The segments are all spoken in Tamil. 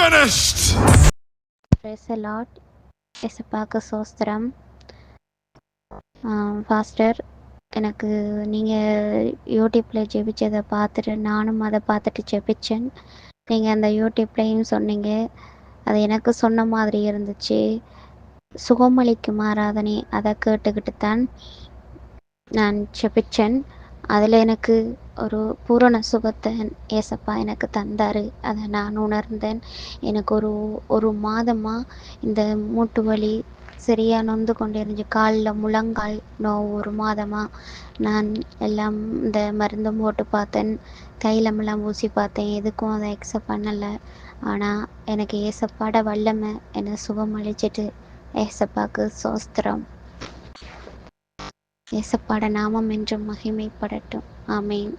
finished. Praise the Lord. எசப்பாக்கு சோஸ்திரம். பாஸ்டர், எனக்கு நீங்கள் யூடியூப்பில் ஜெபிச்சதை பார்த்துட்டு நானும் அதை பார்த்துட்டு ஜெபிச்சேன். நீங்கள் அந்த யூடியூப்லேயும் சொன்னீங்க, அது எனக்கு சொன்ன மாதிரி இருந்துச்சு. சுகமளிக்கும் ஆராதனை அதை கேட்டுக்கிட்டு தான் நான் ஜெபிச்சேன். அதில் எனக்கு ஒரு பூரண சுகத்தை ஏசப்பா எனக்கு தந்தார். அதை நான் உணர்ந்தேன். எனக்கு ஒரு மாதமாக இந்த மூட்டு வலி சரியாக நொந்து கொண்டு இருந்துச்சு. காலில் முழங்கால் நோவு ஒரு மாதமாக நான் எல்லாம் இந்த மருந்து போட்டு பார்த்தேன், தைலமெல்லாம் ஊசி பார்த்தேன், எதுக்கும் அதை எக்ஸப்ட் பண்ணலை. ஆனால் எனக்கு ஏசப்பாட வல்லமை என்னை சுகம் அளிச்சிட்டு ஏசப்பாக்கு சோஸ்திரம். ஏசப்பாட நாமம் என்றும் மகிமைப்படட்டும். ஆமேன்.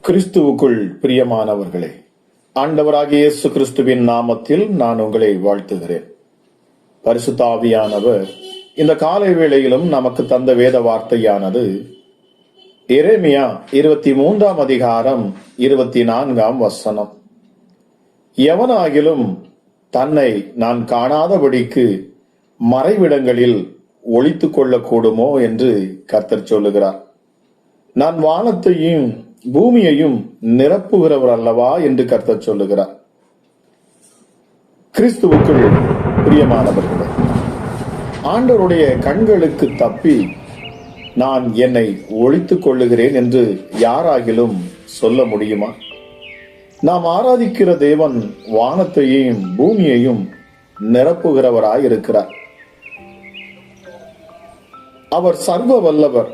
கிறிஸ்துவுக்குள் பிரியமானவர்களே, ஆண்டவராகிய இயேசு கிறிஸ்துவின் நாமத்தில் நான் உங்களை வாழ்த்துகிறேன். பரிசுத்த ஆவியானவர் இந்த காலை வேளையிலும் நமக்கு தந்த வேத வார்த்தையானது எரேமியா 23 அதிகாரம் 24 எவனாகிலும் தன்னை நான் காணாதபடிக்கு மறைவிடங்களில் ஒளித்துக் கொள்ளக்கூடுமோ என்று கர்த்தர் சொல்லுகிறார். நான் வானத்தையும் பூமியையும் நிரப்புகிறவர் அல்லவா என்று கர்த்தர் சொல்லுகிறார். கிறிஸ்துவுக்குள் பிரியமானவர்களே, ஆண்டவருடைய கண்களுக்கு தப்பி நான் என்னை ஒளித்துக் கொள்ளுகிறேன் என்று யாராகிலும் சொல்ல முடியுமா? நாம் ஆராதிக்கிற தேவன் வானத்தையும் பூமியையும் நிரப்புகிறவராய் இருக்கிறார். அவர் சர்வ வல்லவர்,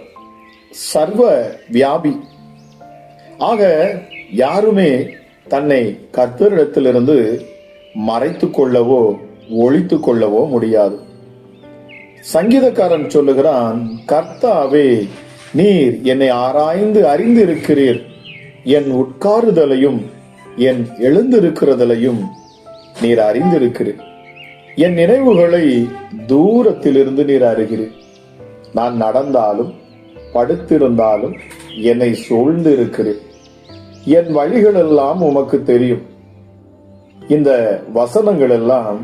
சர்வ வியாபி. ஆக யாருமே தன்னை கர்த்தரிடத்திலிருந்து மறைத்துக் கொள்ளவோ ஒளித்துக் கொள்ளவோ முடியாது. சங்கீதக்காரன் சொல்லுகிறான், கர்த்தாவே நீர் என்னை ஆராய்ந்து அறிந்திருக்கிறீர், என் உட்காருதலையும் என் எழுந்திருக்கிறதலையும் நீர் அறிந்திருக்கிறீர், என் நினைவுகளை தூரத்திலிருந்து நீர் அறிகிறீர். நான் நடந்தாலும் படுத்திருந்தாலும் என்னை சூழ்ந்து இருக்கிறேன், என் வழிகள் எல்லாம் உமக்கு தெரியும். இந்த வசனங்கள் எல்லாம்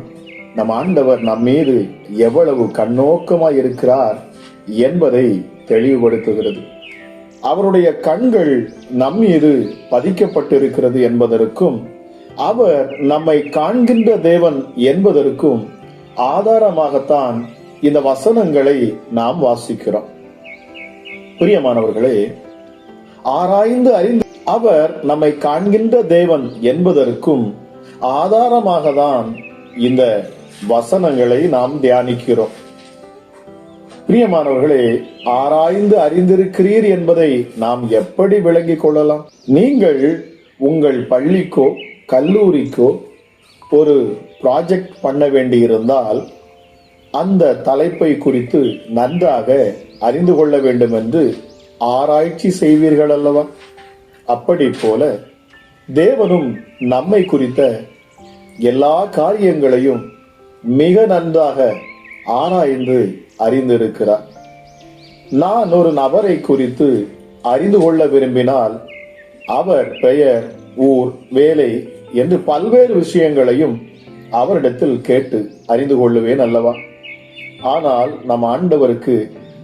நம் ஆண்டவர் நம் மீது எவ்வளவு கண்ணோக்கமாய் இருக்கிறார் என்பதை தெளிவுபடுத்துகிறது. அவருடைய கண்கள் நம் மீது பதிக்கப்பட்டிருக்கிறது என்பதற்கும் அவர் நம்மை காண்கின்ற தேவன் என்பதற்கும் ஆதாரமாகத்தான் இந்த வசனங்களை நாம் வாசிக்கிறோம். பிரியமானவர்களே, ஆராய்ந்து அறிந்து அவர் நம்மை காண்கின்ற தேவன் என்பதற்கும் ஆதாரமாக தான் இந்த வசனங்களை நாம் தியானிக்கிறோம். பிரியமானவர்களே, ஆராய்ந்து அறிந்திருக்கிறீர் என்பதை நாம் எப்படி விளங்கிக் கொள்ளலாம்? நீங்கள் உங்கள் பள்ளிக்கோ கல்லூரிக்கோ ஒரு ப்ராஜெக்ட் பண்ண வேண்டியிருந்தால் அந்த தலைப்பை குறித்து நன்றாக அறிந்து கொள்ள வேண்டும் என்று ஆராய்ச்சி செய்வீர்கள் அல்லவா? அப்படி போல தேவனும் நம்மை குறித்த எல்லா காரியங்களையும் மிக நன்றாக ஆராய்ந்து அறிந்திருக்கிறார். நான் ஒரு நபரை குறித்து அறிந்து கொள்ள விரும்பினால் அவர் பெயர், ஊர், வேலை என்று பல்வேறு விஷயங்களையும் அவரிடத்தில் கேட்டு அறிந்து கொள்ளுவேன் அல்லவா? ஆனால் நம் ஆண்டவருக்கு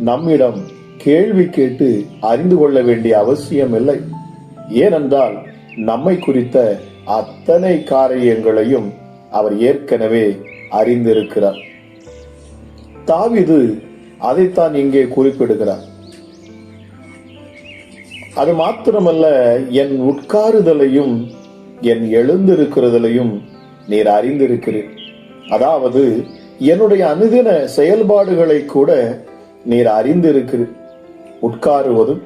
நம்மிடம் கேள்வி கேட்டு அறிந்து கொள்ள வேண்டிய அவசியம் இல்லை. ஏனென்றால் நம்மை குறித்த அத்தனை காரியங்களையும் அவர் ஏற்கனவே அறிந்திருக்கிறார். தாவீது அதைத்தான் இங்கே குறிப்பிடுகிறார். அது மாத்திரமல்ல, என் உட்காருதலையும் என் எழுந்திருக்கிறதலையும் நீர் அறிந்திருக்கிறீர். அதாவது என்னுடைய அனுதின செயல்பாடுகளை கூட நீர் அறிந்திருக்கிறீர். உட்காருவதும்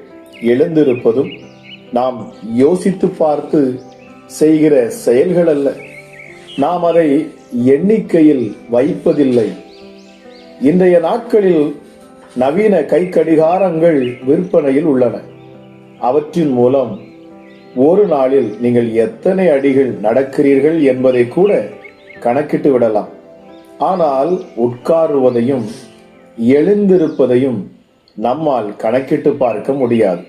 எழுந்திருப்பதும் நாம் யோசித்து பார்த்து செய்கிற செயல்கள் அல்ல. நாம் அதை எண்ணிக்கையில் வைப்பதில்லை. இன்றைய நாட்களில் நவீன கை கடிகாரங்கள் விற்பனையில் உள்ளன. அவற்றின் மூலம் ஒரு நாளில் நீங்கள் எத்தனை அடிகள் நடக்கிறீர்கள் என்பதை கூட கணக்கிட்டு விடலாம். ஆனால் உட்காருவதையும் எழுந்திருப்பதையும் நம்மால் கணக்கிட்டு பார்க்க முடியாது.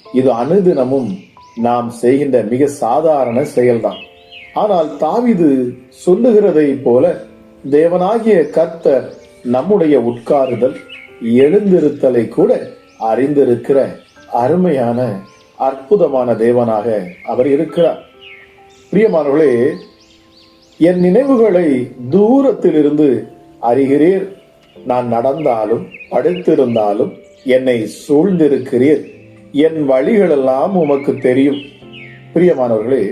இது அனுதினமும் நாம் செய்கின்ற மிக சாதாரண செயல்தான். ஆனால் தாவீது சொல்லுகிறதை போல தேவனாகிய கர்த்தர் நம்முடைய உட்காருதல் எழுந்திருத்தலை கூட அறிந்திருக்கிற அருமையான அற்புதமான தேவனாக அவர் இருக்கிறார். பிரியமானவர்களே, என் நினைவுகளை தூரத்தில் இருந்து அறிகிறீர். நான் நடந்தாலும் படுத்திருந்தாலும் என்னை சூழ்ந்திருக்கிறீர். என் வழிகளெல்லாம் உமக்கு தெரியும். பிரியமானவர்களே,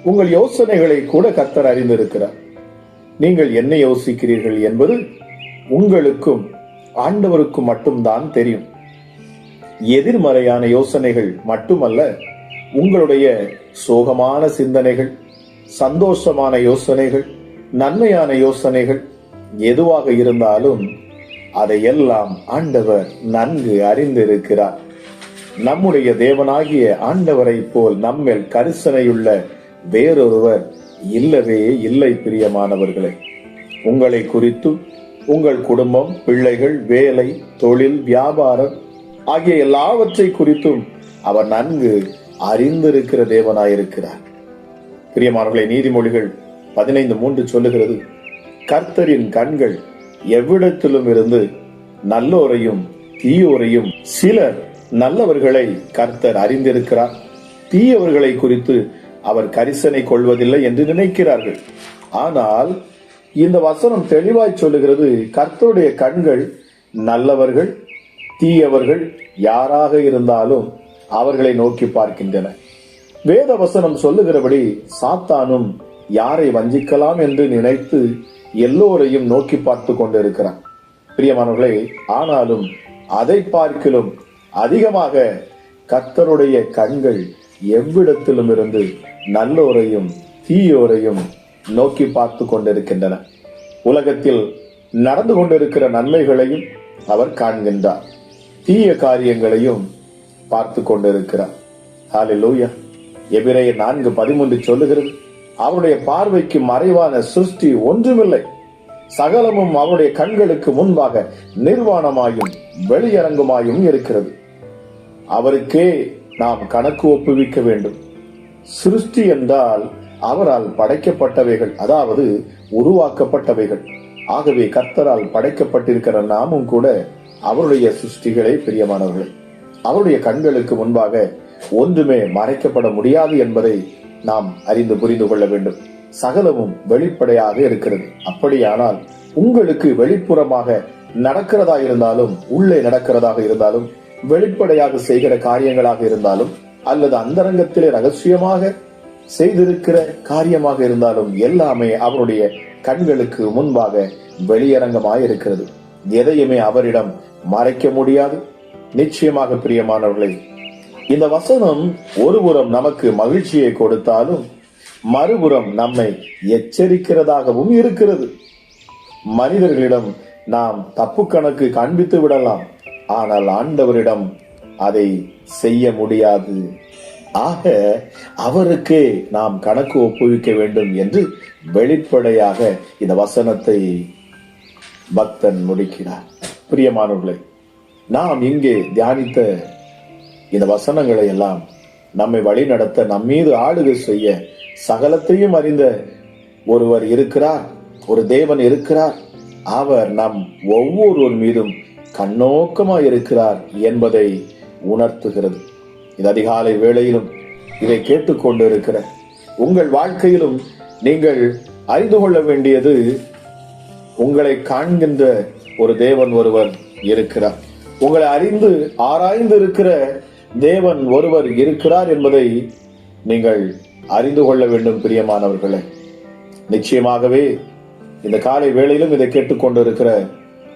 உங்கள் யோசனைகளை கூட கர்த்தர் அறிந்திருக்கிறார். நீங்கள் என்ன யோசிக்கிறீர்கள் என்பது உங்களுக்கும் ஆண்டவருக்கும் மட்டும்தான் தெரியும். எதிர்மறையான யோசனைகள் மட்டுமல்ல, உங்களுடைய சோகமான சிந்தனைகள், சந்தோஷமான யோசனைகள், நன்மையான யோசனைகள் எதுவாக இருந்தாலும் அதையெல்லாம் ஆண்டவர் நன்கு அறிந்திருக்கிறார். நம்முடைய தேவனாகிய ஆண்டவரை போல் நம்மேல் கரிசனையுள்ள வேறொருவர் இல்லவே இல்லை. பிரியமானவர்களே, உங்களை குறித்தும் உங்கள் குடும்பம், பிள்ளைகள், வேலை, தொழில், வியாபாரம் ஆகிய எல்லாவற்றை குறித்தும் அவர் நன்கு அறிந்திருக்கிற தேவனாயிருக்கிறார். பிரியமானவர்களே, நீதிமொழிகள் 15:3 சொல்லுகிறது, கர்த்தரின் கண்கள் எவ்விடத்திலும் இருந்து நல்லோரையும் தீயோரையும், சிலர் நல்லவர்களை கர்த்தர் அறிந்திருக்கிறார், தீயவர்களை குறித்து அவர் கரிசனை கொள்வதில்லை என்று நினைக்கிறார்கள். ஆனால் இந்த வசனம் தெளிவாய் சொல்லுகிறது, கர்த்தருடைய கண்கள் நல்லவர்கள் தீயவர்கள் யாராக இருந்தாலும் அவர்களை நோக்கி பார்க்கின்றன. வேத வசனம் சொல்லுகிறபடி சாத்தானும் யாரை வஞ்சிக்கலாம் என்று நினைத்து எல்லோரையும் நோக்கி பார்த்து கொண்டிருக்கிறான். பிரியமானவர்களே, ஆனாலும் அதை பார்க்கிலும் அதிகமாக கர்த்தருடைய கண்கள் எவ்விடத்திலும் இருந்து நல்லோரையும் தீயோரையும் நோக்கி பார்த்து கொண்டிருக்கின்றன. உலகத்தில் நடந்து கொண்டிருக்கிற நன்மைகளையும் அவர் காண்கின்றார், தீய காரியங்களையும் பார்த்து கொண்டிருக்கிறார். ஹல்லேலூயா. எபிரேயர் 4:13 சொல்லுகிறது, அவருடைய பார்வைக்கு மறைவான சிருஷ்டி ஒன்றுமில்லை, சகலமும் அவருடைய கண்களுக்கு முன்பாக நிர்வாணமாயும் வெளியரங்குமாயும் இருக்கிறது. அவருக்கே நாம் கணக்கு ஒப்புவிக்க வேண்டும். சிருஷ்டி என்றால் அவரால் படைக்கப்பட்டவைகள், அதாவது உருவாக்கப்பட்டவைகள். ஆகவே கர்த்தரால் படைக்கப்பட்டிருக்கிற நாமும் கூட அவருடைய சிருஷ்டிகளே. பிரியமானவர்களே, அவருடைய கண்களுக்கு முன்பாக ஒன்றுமே மறைக்கப்பட முடியாது என்பதை நாம் அறிந்து புரிந்து கொள்ள வேண்டும். சகலமும் வெளிப்படையாக இருக்கிறது. அப்படியானால் உங்களுக்கு வெளிப்புறமாக நடக்கிறதா இருந்தாலும், உள்ளே நடக்கிறதாக இருந்தாலும், வெளிப்படையாக செய்கிற காரியங்களாக இருந்தாலும், அல்லது அந்தரங்கத்திலே ரகசியமாக செய்திருக்கிற காரியமாக இருந்தாலும், எல்லாமே அவருடைய கண்களுக்கு முன்பாக வெளியரங்கமாய் இருக்கிறது. எதையுமே அவரிடம் மறைக்க முடியாது. நிச்சயமாக பிரியமானவர்களே, இந்த வசனம் ஒருபுறம் நமக்கு மகிழ்ச்சியை கொடுத்தாலும் மறுபுறம் நம்மை எச்சரிக்கிறதாகவும் இருக்கிறது. மனிதர்களிடம் நாம் தப்பு கணக்கு காண்பித்து விடலாம், ஆனால் ஆண்டவரிடம் அதை செய்ய முடியாது. ஆக அவருக்கே நாம் கணக்கு ஒப்புவிக்க வேண்டும் என்று வெளிப்படையாக இந்த வசனத்தை பக்தன் முடிக்கிறார். பிரியமானவர்களே, நாம் இங்கே தியானித்த இந்த வசனங்களை எல்லாம் நம்மை வழி நடத்த, நம்மீது ஆளுகை செய்ய, சகலத்தையும் அறிந்த ஒருவர் இருக்கிறார், ஒரு தேவன் இருக்கிறார். அவர் நம் ஒவ்வொருவர் மீதும் கண்ணோக்கமாய் இருக்கிறார் என்பதை உணர்த்துகிறது. இந்த அதிகாலை வேளையிலும் இதை கேட்டுக்கொண்டு இருக்கிற உங்கள் வாழ்க்கையிலும் நீங்கள் அறிந்து கொள்ள வேண்டியது, உங்களை காண்கின்ற ஒரு தேவன் ஒருவர் இருக்கிறார். உங்களை அறிந்து ஆராய்ந்து இருக்கிற தேவன் ஒருவர் இருக்கிறார் என்பதை நீங்கள் அறிந்து கொள்ள வேண்டும். பிரியமானவர்களே, நிச்சயமாகவே இந்த காலை வேளையிலும் இதை கேட்டுக்கொண்டு இருக்கிற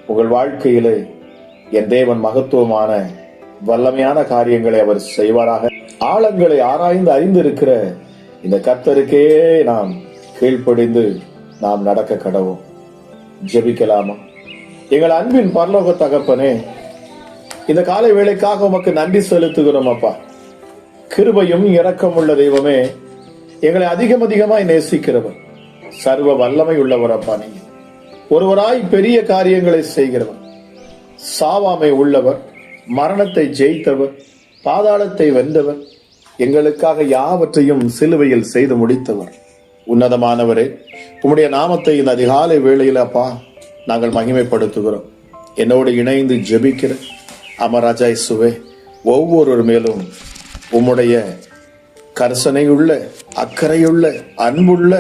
உங்கள் வாழ்க்கையிலே என் தேவன் மகத்துவமான வல்லமையான காரியங்களை அவர் செய்வாராக. ஆழங்களை ஆராய்ந்து அறிந்து இருக்கிற இந்த கர்த்தருக்கே நாம் கீழ்ப்படிந்து நாம் நடக்க கடவோம். ஜெபிக்கலாமா? எங்கள் அன்பின் பரலோக தகப்பனே, இந்த காலை வேளைக்காக உமக்கு நன்றி செலுத்துகிறோம் அப்பா. கிருபையும் இரக்கம் உள்ள தெய்வமே, எங்களை அதிகமாய் நேசிக்கிறவர், சர்வ வல்லமை உள்ளவர் அப்பா. நீங்க ஒருவராய் பெரிய காரியங்களை செய்கிறவர், சாவாமை உள்ளவர், மரணத்தை ஜெயித்தவர், பாதாளத்தை வென்றவர், எங்களுக்காக யாவற்றையும் சிலுவையில் செய்து முடித்தவர். உன்னதமானவரே, உம்முடைய நாமத்தை இந்த அதிகாலை வேளையில் அப்பா நாங்கள் மகிமைப்படுத்துகிறோம். என்னோடு இணைந்து ஜெபிக்கிற அமராஜா இயேசுவே, ஒவ்வொரு மேலும் உம்முடைய கரிசனையுள்ள, அக்கறையுள்ள, அன்புள்ள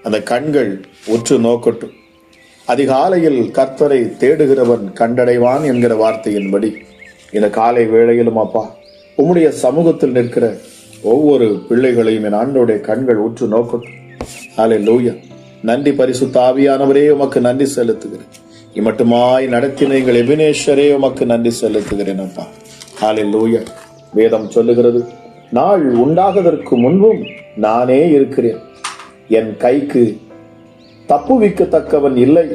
அந்த கண்கள் உற்று நோக்கட்டும். அதிகாலையில் கர்த்தரை தேடுகிறவன் கண்டடைவான் என்கிற வார்த்தையின்படி இந்த காலை வேளையிலும் அப்பா உம்முடைய சமூகத்தில் நிற்கிற ஒவ்வொரு பிள்ளைகளையும் என் ஆண்டோடைய கண்கள் உற்று நோக்கட்டும். ஹல்லேலூயா. நன்றி பரிசுத்த ஆவியானவரே, உமக்கு நன்றி செலுத்துகிறேன். இம்மட்டுமாய் நடத்தின எங்கள் எபினேஸ்வரே, உமக்கு நன்றி செலுத்துகிறேன் அப்பா. ஹல்லேலூயா. வேதம் சொல்லுகிறது, நாள் உண்டாகதற்கு முன்பும் நானே இருக்கிறேன், என் கைக்கு தப்புவிக்கத்தக்கவன் இல்லை,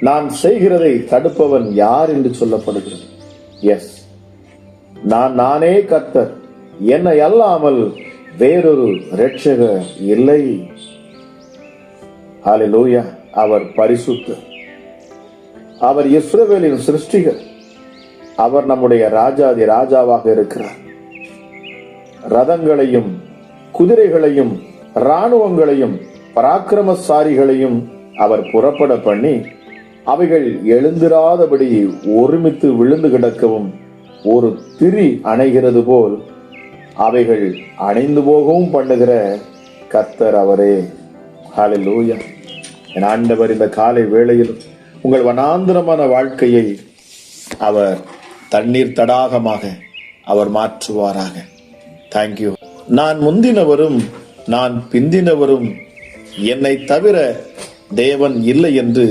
நான் செய்கிறதை தடுப்பவன் யார் என்று சொல்லப்படுகிறது. எஸ், நானே கர்த்தர், என்னை அல்லாமல் வேறொரு இரட்சகர் இல்லை. ஹல்லேலூயா. அவர் பரிசுத்தர், அவர் இஸ்ரவேலின் சிருஷ்டிகர், அவர் நம்முடைய ராஜாதி ராஜாவாக இருக்கிறார். ரதங்களையும் குதிரைகளையும் இராணுவங்களையும் பராக்கிரமசாரிகளையும் அவர் புறப்பட பண்ணி அவைகள் எழுந்திராதபடி ஒருமித்து விழுந்து கிடக்கவும் ஒரு திரி அணைகிறது போல் அவைகள் அணைந்து போகவும் பண்ணுகிற கர்த்தர் அவரே. ஹல்லேலூயா. என் ஆண்டவர் இந்த காலை வேளையிலும் உங்கள் வனாந்திரமான வாழ்க்கையை அவர் தண்ணீர் தடாகமாக அவர் மாற்றுவாராக. தேங்க்யூ. நான் முந்தினவரும் நான் பிந்தினவரும், என்னை தவிர தேவன் இல்லை என்று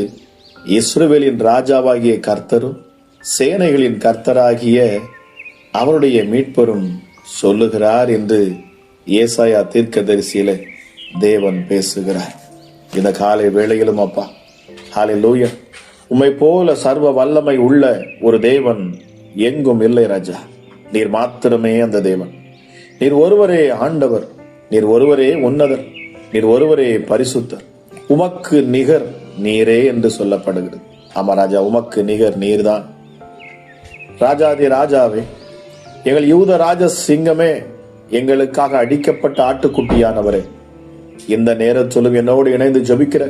இஸ்ரவேலின் ராஜாவாகிய கர்த்தரும் சேனைகளின் கர்த்தராகிய அவருடைய மீட்பரும் சொல்லுகிறார் என்று ஏசாயா தீர்க்கதரிசியில தேவன் பேசுகிறார். இந்த காலை வேளையிலும் அப்பா ஹல்லேலூயா, உம்மை போல சர்வ வல்லமை உள்ள ஒரு தேவன் எங்கும் இல்லை ராஜா. நீர் மாத்திரமே அந்த தேவன். நீர் ஒருவரே ஆண்டவர், நீர் ஒருவரே உன்னதர், நீர் ஒருவரே பரிசுத்தர். உமக்கு நிகர் நீரே என்று சொல்லப்படுகிறது. ஆமா ராஜா, உமக்கு நிகர் நீர்தான். ராஜாதி ராஜாவே, எங்கள் யூத ராஜ சிங்கமே, எங்களுக்காக அடிக்கப்பட்ட ஆட்டுக்குட்டியானவரே, இந்த நேரத்திலும் என்னோடு இணைந்து ஜெபிக்கிற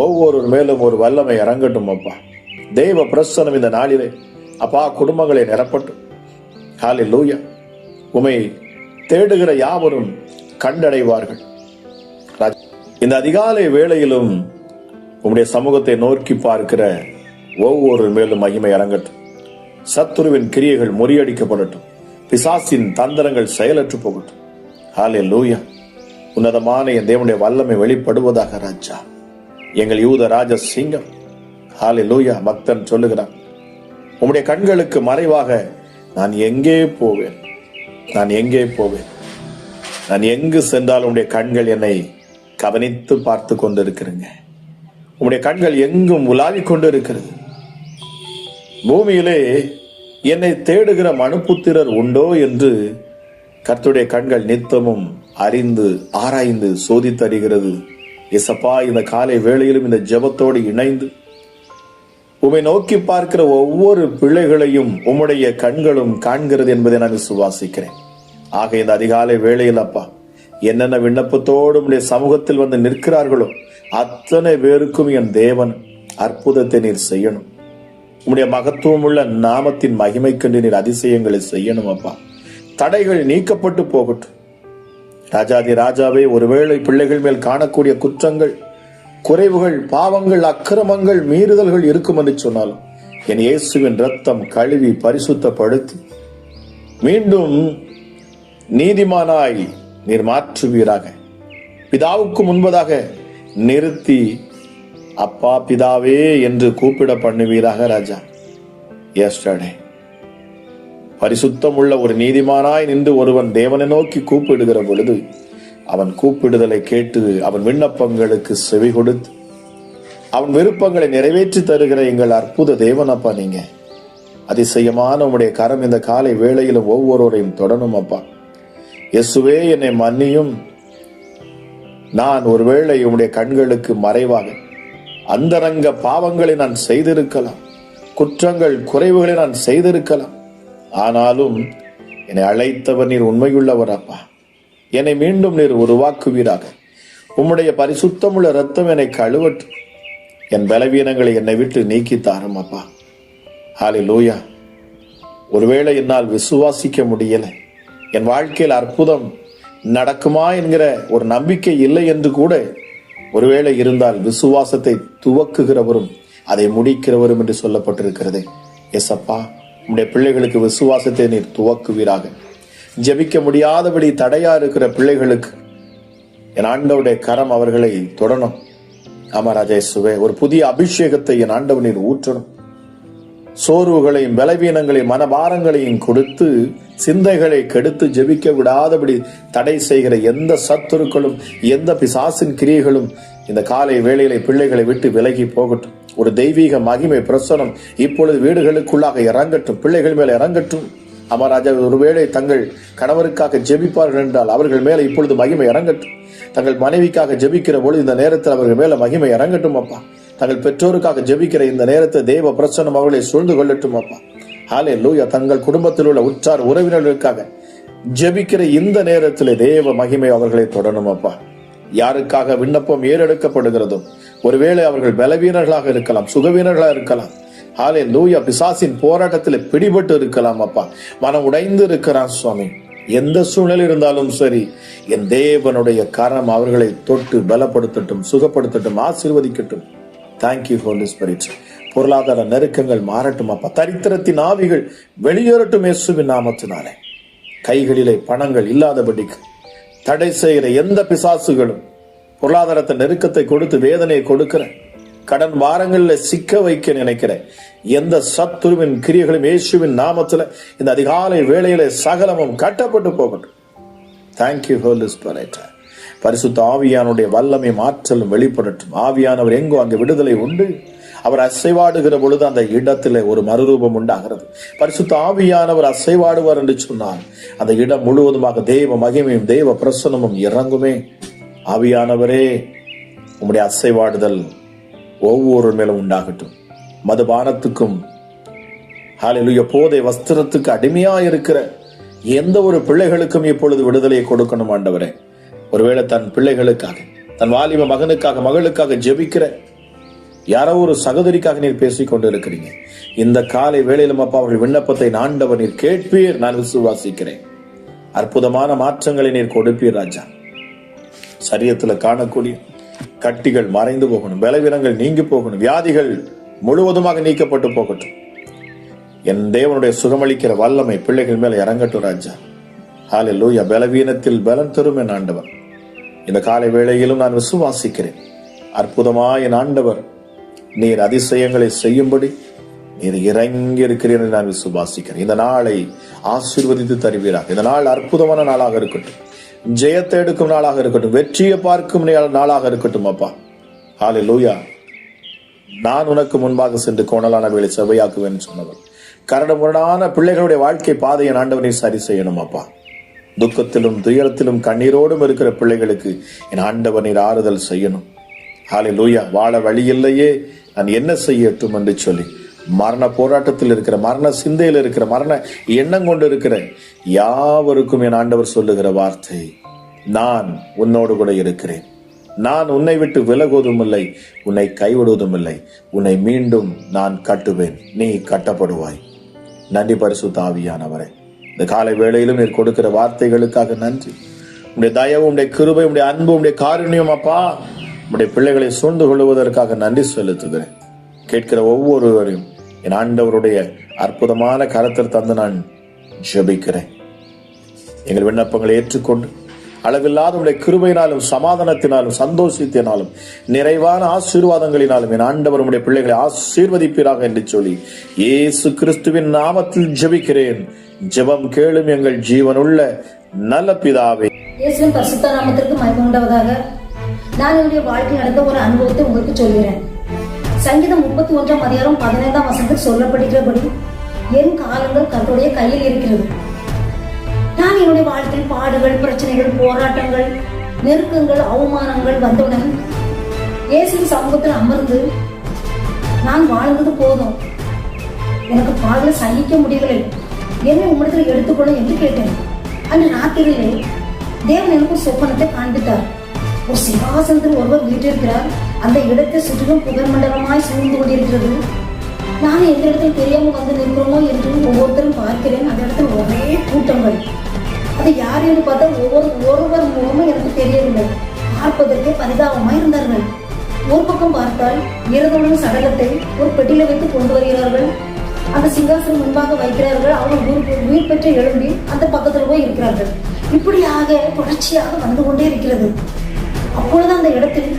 ஒவ்வொரு மேலும் ஒரு வல்லமை இறங்கட்டும் அப்பா. தேவ பிரசன்னம் இந்த நாளிலே அப்பா குடும்பங்களை நிரப்பட்டும். ஹல்லேலூயா. உம்மை தேடுகிற யாவரும் கண்டடைவார்கள். இந்த அதிகாலை வேளையிலும் உம்முடைய சமூகத்தை நோக்கி பார்க்கிற ஒவ்வொரு மேலும் மகிமை இறங்கட்டும். சத்துருவின் கிரியைகள் முறியடிக்கப்படட்டும். பிசாசின் தந்திரங்கள் செயலற்று போகட்டும். ஹல்லேலூயா. உன்னதமான என் தேவனுடைய வல்லமை வெளிப்படுவதாக ராஜா. எங்கள் யூத ராஜ சிங்கம். ஹல்லேலூயா. பக்தன் சொல்லுகிறான், உம்முடைய கண்களுக்கு மறைவாக நான் எங்கே போவேன், நான் எங்கே போவேன், நான் எங்கு சென்றால் உம்முடைய கண்கள் என்னை கவனித்து பார்த்து கொண்டிருக்கிறீங்க. உம்முடைய கண்கள் எங்கும் உலாவிக் கொண்டு இருக்கிறது. பூமியிலே என்னை தேடுகிற மனுப்புத்திரர் உண்டோ என்று கர்த்தருடைய கண்கள் நித்தமும் அறிந்து ஆராய்ந்து சோதித்தறிகிறது. இசப்பா, இந்த காலை வேளையிலும் இந்த ஜெபத்தோடு இணைந்து உம்மை நோக்கி பார்க்கிற ஒவ்வொரு பிள்ளைகளையும் உம்முடைய கண்களும் காண்கிறது என்பதை நான் விசுவாசிக்கிறேன். ஆக இந்த அதிகாலை வேளையில் அப்பா, என்னென்ன விண்ணப்பத்தோடு உம்முடைய சமூகத்தில் வந்து நிற்கிறார்களோ அத்தனை பேருக்கும் என் தேவன் அற்புதத்தை நீர் செய்யணும். உம்முடைய மகத்துவம் உள்ள நாமத்தின் மகிமை கண்டு நீர் அதிசயங்களை செய்யணும் அப்பா. தடைகள் நீக்கப்பட்டு போகட்டும். ராஜாதி ராஜாவே, ஒருவேளை பிள்ளைகள் மேல் காணக்கூடிய குற்றங்கள், குறைவுகள், பாவங்கள், அக்கிரமங்கள், மீறுதல்கள் இருக்கும் என்று சொன்னாலும் என் இயேசுவின் ரத்தம் கழுவி பரிசுத்தப்படுத்தி மீண்டும் நீதிமானாய் நீர் மாற்றுவீராக. பிதாவுக்கு முன்பதாக நிறுத்தி அப்பா பிதாவே என்று கூப்பிட பண்ணுவீராக ராஜா. எஸ்டர்டே பரிசுத்தம் உள்ள ஒரு நீதிமானாய் நின்று ஒருவன் தேவனை நோக்கி கூப்பிடுகிற பொழுது அவன் கூப்பிடுதலை கேட்டு அவன் விண்ணப்பங்களுக்கு செவி கொடுத்து அவன் விருப்பங்களை நிறைவேற்றி தருகிற எங்கள் அற்புத தேவன் அப்பா. நீங்க அதிசயமான உம்முடைய கரம் இந்த காலை வேளையிலும் ஒவ்வொருவரையும் தொடரும் அப்பா. இயேசுவே, என்னை மன்னியும். நான் ஒருவேளை உம்முடைய கண்களுக்கு மறைவாக அந்தரங்க பாவங்களை நான் செய்திருக்கலாம், குற்றங்கள் குறைவுகளை நான் செய்திருக்கலாம். ஆனாலும் என்னை அழைத்தவர் நீர் உண்மையுள்ளவர் அப்பா. என்னை மீண்டும் நீர் உருவாக்குவீராக. உம்முடைய பரிசுத்தமுள்ள இரத்தம் என்னை கழுவட்டும். என் பலவீனங்களை என்னை விட்டு நீக்கி தாரும் அப்பா. ஹல்லேலூயா. ஒருவேளை என்னால் விசுவாசிக்க முடியல, என் வாழ்க்கையில் அற்புதம் நடக்குமா என்கிற ஒரு நம்பிக்கை இல்லை என்று கூட ஒருவேளை இருந்தால், விசுவாசத்தை துவக்குகிறவரும் அதை முடிக்கிறவரும் என்று சொல்லப்பட்டிருக்கிறது. எஸ் அப்பா, உம்முடைய பிள்ளைகளுக்கு விசுவாசத்தை நீர் துவக்குவீராக. ஜெபிக்க முடியாதபடி தடையா இருக்கிற பிள்ளைகளுக்கு என் ஆண்டவருடைய கரம் அவர்களை தொடணும். ஆமா ராஜேசுவே, ஒரு புதிய அபிஷேகத்தை என் ஆண்டவர் நீர் ஊற்றணும். சோர்வுகளையும் பலவீனங்களையும் மனபாரங்களையும் கொடுத்து சிந்தைகளை கெடுத்து ஜெபிக்க விடாதபடி தடை செய்கிற எந்த சத்துருக்களும் எந்த பிசாசின் கிரியைகளும் இந்த காலை வேளையிலே பிள்ளைகளை விட்டு விலகி போகட்டும். ஒரு தெய்வீக மகிமை பிரசனம் இப்பொழுது வீடுகளுக்குள்ளாக இறங்கட்டும், பிள்ளைகள் மேல இறங்கட்டும். அமராஜா, ஒருவேளை தங்கள் கணவருக்காக ஜெபிப்பார்கள் என்றால் அவர்கள் மேல இப்பொழுது மகிமை இறங்கட்டும். தங்கள் மனைவிக்காக ஜெபிக்கிற பொழுது இந்த நேரத்தில் அவர்கள் மேல மகிமை இறங்கட்டும் அப்பா. தங்கள் பெற்றோருக்காக ஜெபிக்கிற இந்த நேரத்தில் தேவ பிரசன்னம் அவர்களை சூழ்ந்து கொள்ளட்டும் அப்பா. ஹல்லேலூயா. தங்கள் குடும்பத்தில் உள்ள உற்றார் உறவினர்களுக்காக ஜெபிக்கிற இந்த நேரத்தில் தேவ மகிமை அவர்களை தொடரும் அப்பா. யாருக்காக விண்ணப்பம் ஏறெடுக்கப்படுகிறதோ, ஒருவேளை அவர்கள் பலவீனர்களாக இருக்கலாம், சுகவீனர்களாக இருக்கலாம். ஹல்லேலூயா. பிசாசின் போராட்டத்தில் பிடிபட்டு இருக்கலாம் அப்பா, மனம் உடைந்து இருக்கிறான் சுவாமி. எந்த சூழ்நிலை இருந்தாலும் சரி, என் தேவனுடைய கரம் அவர்களை தொட்டு பலப்படுத்தட்டும், சுகப்படுத்தட்டும், ஆசீர்வதிக்கட்டும். Thank you holy spirit. பொருளாதார நெருக்கங்கள் மாறட்டும் அப்பா. தரித்திரத்தின் ஆவிகள் வெளியேறட்டும் இயேசுவின் நாமத்தினாலே. கைகளிலே பணங்கள் இல்லாதபடிக்கு தடை செய்கிற எந்த பிசாசுகளும், பொருளாதாரத்தை நெருக்கத்தை கொடுத்து வேதனையை கொடுக்கிற, கடன் வாரங்களில் சிக்க வைக்க நினைக்கிற எந்த சத்துருவின் கிரியைகளும் இயேசுவின் நாமத்துல இந்த அதிகாலை வேளையில சகலமும் கட்டப்பட்டு போகட்டும். Thank you holy spirit. பரிசுத்த ஆவியானுடைய வல்லமை ஆற்றலும் வெளிப்படட்டும். ஆவியானவர் எங்கோ அங்கு விடுதலை உண்டு. அவர் அசைவாடுகிற பொழுது அந்த இடத்திலே ஒரு மறுரூபம் உண்டாகிறது. பரிசுத்த ஆவியானவர் அசைவாடுவார் என்று சொன்னால் அந்த இடம் முழுவதுமாக தேவ மகிமையும் தேவ பிரசன்னமும் இறங்குமே. ஆவியானவரே, உம்முடைய அசைவாடுதல் ஒவ்வொரு மேலும் உண்டாகட்டும். மதுபானத்துக்கும் ஹல்லேலூயா போதை வஸ்திரத்துக்கு அடிமையா இருக்கிற எந்த ஒரு பிள்ளைகளுக்கும் இப்பொழுது விடுதலையை கொடுக்கணும் ஆண்டவரே. ஒருவேளை தன் பிள்ளைகளுக்காக, தன் வாலிப மகனுக்காக, மகளுக்காக ஜெபிக்கிற யாரோ ஒரு சகோதரிக்காக நீர் பேசிக் கொண்டு இருக்கிறீங்க. இந்த காலை வேளையிலும் அப்பா அவர்கள் விண்ணப்பத்தை ஆண்டவர் நீர் கேட்பீர், நான் விசுவாசிக்கிறேன். அற்புதமான மாற்றங்களை நீர் கொடுப்பீர் ராஜா. சரீரத்துல காணக்கூடிய கட்டிகள் மறைந்து போகணும், பலவீனங்கள் நீங்கி போகணும், வியாதிகள் முழுவதுமாக நீக்கப்பட்டு போகட்டும். என் தேவனுடைய சுகமளிக்கிற வல்லமை பிள்ளைகள் மேல இறங்கட்டும் ராஜா. ஹல்லேலூயா. பலவீனத்தில் பலன் தரும் என் ஆண்டவர். இந்த காலை வேளையிலும் நான் விசுவாசிக்கிறேன். அற்புதமாய் என் ஆண்டவர் நீர் அதிசயங்களை செய்யும்படி நீர் இறங்கி இருக்கிறீர் என்று நான் விசுவாசிக்கிறேன். இந்த நாளை ஆசீர்வதித்து தருவீராக. இந்த நாள் அற்புதமான நாளாக இருக்கட்டும், ஜெயத்தை எடுக்கும் நாளாக இருக்கட்டும், வெற்றியை பார்க்கும் நாளாக இருக்கட்டும் அப்பா. ஹல்லேலூயா. நான் உனக்கு முன்பாக சென்று கோணலான வேலை செவ்வையாக்குவேன் சொன்னவர். கரடுமுரடான பிள்ளைகளுடைய வாழ்க்கை பாதையை ஆண்டவனை சரி செய்யணும் அப்பா. துக்கத்திலும் துயரத்திலும் கண்ணீரோடும் இருக்கிற பிள்ளைகளுக்கு என் ஆண்டவர் நீர் ஆறுதல் செய்யணும். ஹல்லேலூயா. வாழ வழி இல்லையே, நான் என்ன செய்யட்டும் என்று சொல்லி மரண போராட்டத்தில் இருக்கிற, மரண சிந்தையில் இருக்கிற, மரண எண்ணம் கொண்டு இருக்கிற யாவருக்கும் என் ஆண்டவர் சொல்லுகிற வார்த்தை, நான் உன்னோடு கூட இருக்கிறேன். நான் உன்னை விட்டு விலகுவதும் இல்லை, உன்னை கைவிடுவதும் இல்லை. உன்னை மீண்டும் நான் கட்டுவேன், நீ கட்டப்படுவாய். நன்றி பரிசுத்த ஆவியானவரே. இந்த காலை வேளையிலும் நீர் கொடுக்கிற வார்த்தைகளுக்காக நன்றி. உடைய தயவு, உடைய கிருபை, உடைய அன்பு, உடைய காருண்யம் அப்பா உடைய பிள்ளைகளை சூழ்ந்து கொள்வதற்காக நன்றி செலுத்துகிறேன். கேட்கிற ஒவ்வொருவரையும் என் ஆண்டவருடைய அற்புதமான கரத்தில் தந்து நான் ஜெபிக்கிறேன். எங்கள் விண்ணப்பங்களை ஏற்றுக்கொண்டு அளவில்லாத உடைய கிருபையினாலும் சமாதானத்தினாலும் சந்தோஷத்தினாலும் நிறைவான ஆசீர்வாதங்களினாலும் என் ஆண்டவர் உடைய பிள்ளைகளை ஆசீர்வதிப்பீராக என்று சொல்லி இயேசு கிறிஸ்துவின் நாமத்தில் ஜெபிக்கிறேன். ஜெபம் கேளும் எங்கள் ஜீவனுள்ள நல்ல பிதாவே. இயேசுவின் பரிசுத்த நாமத்திற்கு மகிமை உண்டாவதாக. நான் என்னுடைய வாழ்க்கையில் நடந்த ஒரு அனுபவத்தை உங்களுக்கு சொல்கிறேன். சங்கீதம் 31:15 சொல்லப்படுகிறபடி என் காலங்கள் கர்த்தருடைய கையில் இருக்கிறது. நான் என்னுடைய வாழ்க்கையில் பாடுகள், பிரச்சனைகள், போராட்டங்கள், நெருக்கங்கள், அவமானங்கள் வந்தவுடன் இயேசுவின் சமூகத்தில் அமர்ந்து நான் வாழ்ந்தது போதும், எனக்கு பாடல சகிக்க முடியவில்லை, என்னை உம்மிடத்தில் எடுத்துக்கொள்ள என்று கேட்டேன். அந்த ராத்திரியிலே தேவன் எனக்கு சொப்பனத்தை காண்பித்தார். ஒரு சிங்காசனத்தில் ஒருவர் வீற்றிருக்கிறார். அந்த இடத்தை சுற்றிலும் புகழ் மண்டலமாய் சூழ்ந்து கொண்டிருக்கிறது. நான் எந்த இடத்தில் தெரியாம வந்து நிற்கிறோமோ என்று ஒவ்வொருத்தரும் பார்க்கிறேன். அந்த இடத்துல ஒரே கூட்டங்கள். அது யார் என்று பார்த்தா ஒருவர் முகமும் எனக்கு தெரியவில்லை. பார்ப்பதற்கே பரிதாபமாய் இருந்தார்கள். ஒரு பக்கம் பார்த்தால் இறந்தவனின் சடலத்தை ஒரு பெட்டியில வைத்து கொண்டு வருகிறார்கள். அந்த சிங்காசனம் முன்பாக வைக்கிறார்கள். அவங்க உயிர் பெற்று எழும்பி அந்த பக்கத்துல போய் இருக்கிறார்கள். இப்படியாக தொடர்ச்சியாக வந்து கொண்டே இருக்கிறது. அப்பொழுது அந்த இடத்தில்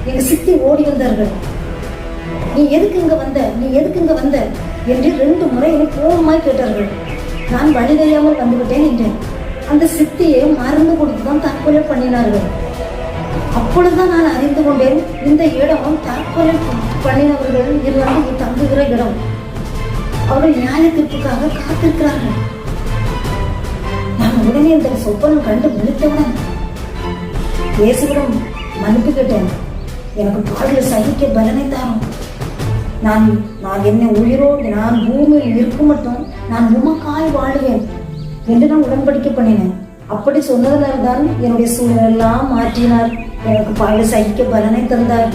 எங்க சித்தி ஓடி வந்தார்கள். நீ எதுக்கு இங்க வந்த என்று 2 முறை என்னை கோபமாய் கேட்டார்கள். நான் வழி தெரியாமல் வந்துவிட்டேன் என்றேன். அந்த சித்தியை மருந்து கொடுத்துதான் தற்கொலை பண்ணினார்கள். அப்பொழுதுதான் நான் அறிந்து கொண்டேன், இந்த இடம் தற்கொலை பண்ணினவர்கள் இருந்து தங்குகிற இடம். அவர்கள் நியாய தீர்ப்புக்காக காத்திருக்கிறார்கள். நான் உடனே இந்த சொப்பனம் கண்டு விழித்தவுடன் இயேசுவிடம் மன்னிப்பு கேட்டேன். எனக்கு பாடல சகிக்க பலனை தாரும். நான் என்ன உயிரோடு நான் பூமியில் இருக்கும் மட்டும் நான் உமக்காய் வாழுவேன் என்று நான் உடன்படிக்கை பண்ணினேன். அப்படி சொன்னதுனால்தான் என்னுடைய சூழலெல்லாம் மாற்றினார். எனக்கு பாடல சகிக்க பலனை தந்தார்.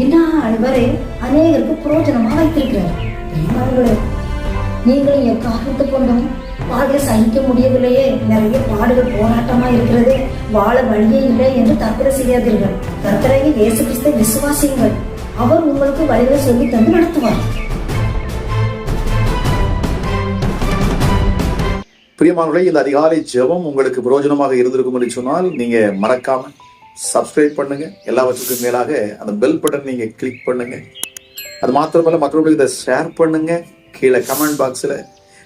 இந்நாள் வரை அநேகருக்கு புரோஜனமா வைத்திருக்கிறார். நீங்களும் எக்காரணத்தை கொண்டும் பாடல சகிக்க முடியவில்லையே, நிறைய பாடுகள் போராட்டமா இருக்கிறது, வாழ வழியே இல்லை என்று தற்கொலை செய்யாதீர்கள். கர்த்தராகிய இயேசு கிறிஸ்துவை விசுவாசியுங்கள். அவர் உங்களுக்கு வழிகளை சொல்லி தந்து நடத்துவார். பிரியமானவர்களே, இந்த அதிகாலை ஜெபம் உங்களுக்கு பிரயோஜனமாக இருந்திருக்கும் என்று சொன்னால் நீங்க மறக்காம சப்ஸ்கிரைப் பண்ணுங்க. எல்லாவற்றுக்கும் மேலாக அந்த பெல் பட்டன் நீங்க கிளிக் பண்ணுங்க. அது மாத்திரமல்ல, மற்றவர்களுக்கு இதை ஷேர் பண்ணுங்க. கீழே கமெண்ட் பாக்ஸ்ல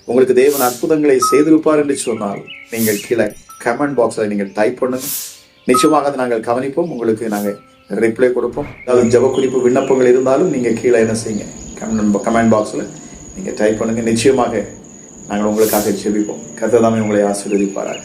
உங்களுக்கு தேவன் அற்புதங்களை செய்திருப்பார் என்று சொன்னால் நீங்கள் கீழே கமெண்ட் பாக்ஸ்ல நீங்கள் டைப் பண்ணுங்க. நிச்சயமாக அதை நாங்கள் கவனிப்போம். உங்களுக்கு நாங்கள் ரிப்ளை கொடுப்போம். அதாவது ஜெப குறிப்பு விண்ணப்பங்கள் இருந்தாலும் நீங்க கீழே என்ன செய்யுங்க, கமெண்ட் பாக்ஸ்ல நீங்க டைப் பண்ணுங்க. நிச்சயமாக நாங்கள் உங்களுக்காக ஜெபிப்போம். கர்த்தர் தாமே உங்களை ஆசீர்வதிப்பாராக.